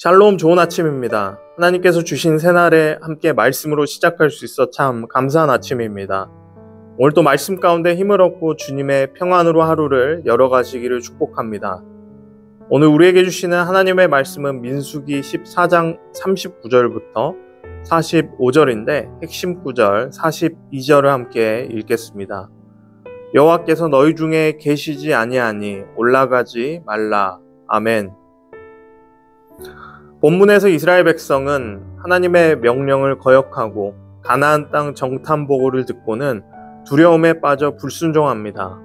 샬롬, 좋은 아침입니다. 하나님께서 주신 새날에 함께 말씀으로 시작할 수 있어 참 감사한 아침입니다. 오늘도 말씀 가운데 힘을 얻고 주님의 평안으로 하루를 열어가시기를 축복합니다. 오늘 우리에게 주시는 하나님의 말씀은 민수기 14장 39절부터 45절인데 핵심 구절 42절을 함께 읽겠습니다. 여호와께서 너희 중에 계시지 아니하니 올라가지 말라. 아멘. 본문에서 이스라엘 백성은 하나님의 명령을 거역하고 가나안 땅 정탐 보고를 듣고는 두려움에 빠져 불순종합니다.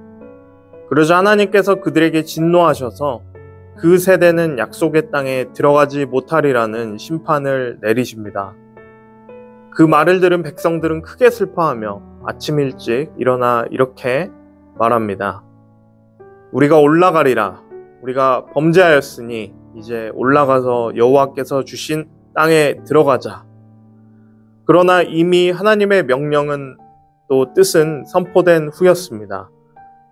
그러자 하나님께서 그들에게 진노하셔서 그 세대는 약속의 땅에 들어가지 못하리라는 심판을 내리십니다. 그 말을 들은 백성들은 크게 슬퍼하며 아침 일찍 일어나 이렇게 말합니다. 우리가 올라가리라. 우리가 범죄하였으니 이제 올라가서 여호와께서 주신 땅에 들어가자. 그러나 이미 하나님의 명령은 또 뜻은 선포된 후였습니다.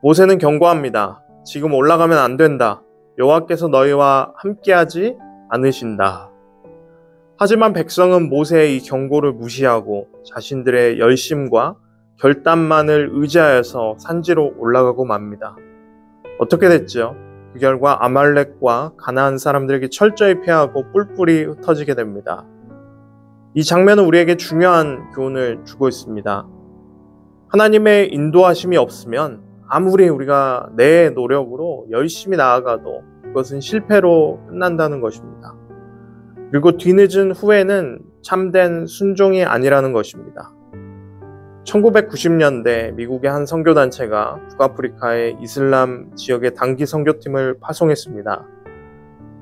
모세는 경고합니다. 지금 올라가면 안 된다. 여호와께서 너희와 함께하지 않으신다. 하지만 백성은 모세의 이 경고를 무시하고 자신들의 열심과 결단만을 의지하여서 산지로 올라가고 맙니다. 어떻게 됐죠? 그 결과 아말렉과 가나안 사람들에게 철저히 패하고 뿔뿔이 흩어지게 됩니다. 이 장면은 우리에게 중요한 교훈을 주고 있습니다. 하나님의 인도하심이 없으면 아무리 우리가 내 노력으로 열심히 나아가도 그것은 실패로 끝난다는 것입니다. 그리고 뒤늦은 후회는 참된 순종이 아니라는 것입니다. 1990년대 미국의 한 선교단체가 북아프리카의 이슬람 지역의 단기 선교팀을 파송했습니다.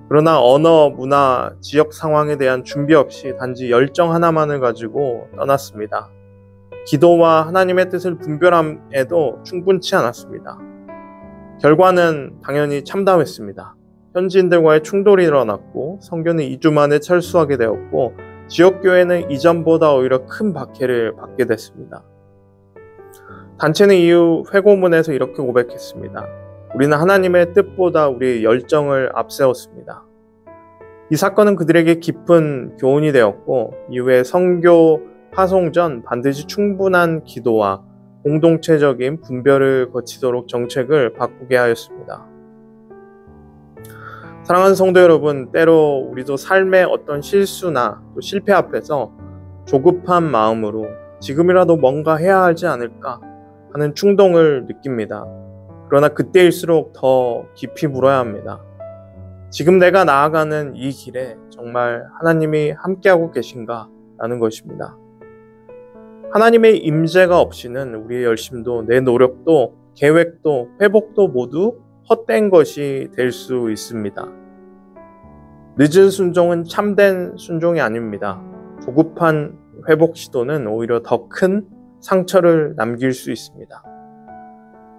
그러나 언어, 문화, 지역 상황에 대한 준비 없이 단지 열정 하나만을 가지고 떠났습니다. 기도와 하나님의 뜻을 분별함에도 충분치 않았습니다. 결과는 당연히 참담했습니다. 현지인들과의 충돌이 일어났고 선교는 2주 만에 철수하게 되었고 지역교회는 이전보다 오히려 큰 박해를 받게 됐습니다. 단체는 이후 회고문에서 이렇게 고백했습니다. 우리는 하나님의 뜻보다 우리의 열정을 앞세웠습니다. 이 사건은 그들에게 깊은 교훈이 되었고 이후에 선교 파송 전 반드시 충분한 기도와 공동체적인 분별을 거치도록 정책을 바꾸게 하였습니다. 사랑하는 성도 여러분, 때로 우리도 삶의 어떤 실수나 또 실패 앞에서 조급한 마음으로 지금이라도 뭔가 해야 하지 않을까 하는 충동을 느낍니다. 그러나 그때일수록 더 깊이 물어야 합니다. 지금 내가 나아가는 이 길에 정말 하나님이 함께하고 계신가? 라는 것입니다. 하나님의 임재가 없이는 우리의 열심도 내 노력도 계획도 회복도 모두 헛된 것이 될 수 있습니다. 늦은 순종은 참된 순종이 아닙니다. 조급한 회복 시도는 오히려 더 큰 상처를 남길 수 있습니다.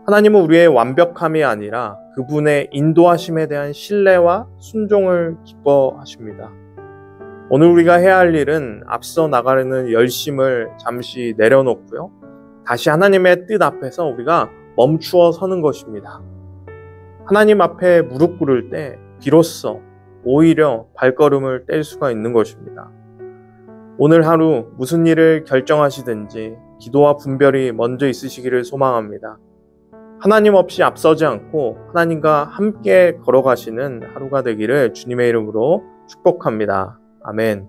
하나님은 우리의 완벽함이 아니라 그분의 인도하심에 대한 신뢰와 순종을 기뻐하십니다. 오늘 우리가 해야 할 일은 앞서 나가려는 열심을 잠시 내려놓고요. 다시 하나님의 뜻 앞에서 우리가 멈추어 서는 것입니다. 하나님 앞에 무릎 꿇을 때 비로소 오히려 발걸음을 뗄 수가 있는 것입니다. 오늘 하루 무슨 일을 결정하시든지 기도와 분별이 먼저 있으시기를 소망합니다. 하나님 없이 앞서지 않고 하나님과 함께 걸어가시는 하루가 되기를 주님의 이름으로 축복합니다. 아멘.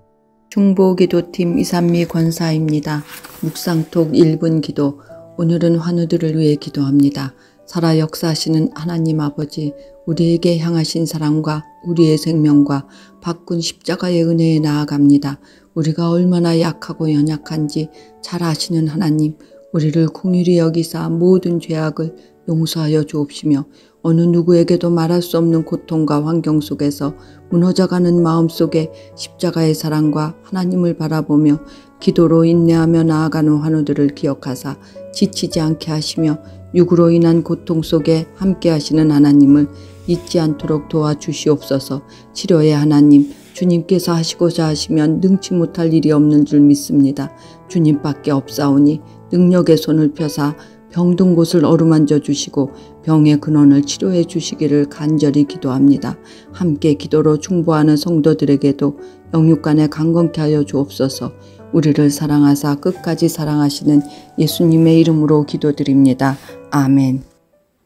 중보기도팀 이산미 권사입니다. 묵상톡 1분 기도. 오늘은 환우들을 위해 기도합니다. 살아 역사하시는 하나님 아버지, 우리에게 향하신 사랑과 우리의 생명과 바꾼 십자가의 은혜에 나아갑니다. 우리가 얼마나 약하고 연약한지 잘 아시는 하나님, 우리를 긍휼히 여기사 모든 죄악을 용서하여 주옵시며 어느 누구에게도 말할 수 없는 고통과 환경 속에서 무너져가는 마음속에 십자가의 사랑과 하나님을 바라보며 기도로 인내하며 나아가는 환우들을 기억하사 지치지 않게 하시며 육으로 인한 고통 속에 함께 하시는 하나님을 잊지 않도록 도와주시옵소서. 치료의 하나님, 주님께서 하시고자 하시면 능치 못할 일이 없는 줄 믿습니다. 주님밖에 없사오니 능력의 손을 펴사 병든 곳을 어루만져 주시고 병의 근원을 치료해 주시기를 간절히 기도합니다. 함께 기도로 중보하는 성도들에게도 영육간에 강건케 하여 주옵소서. 우리를 사랑하사 끝까지 사랑하시는 예수님의 이름으로 기도드립니다. 아멘.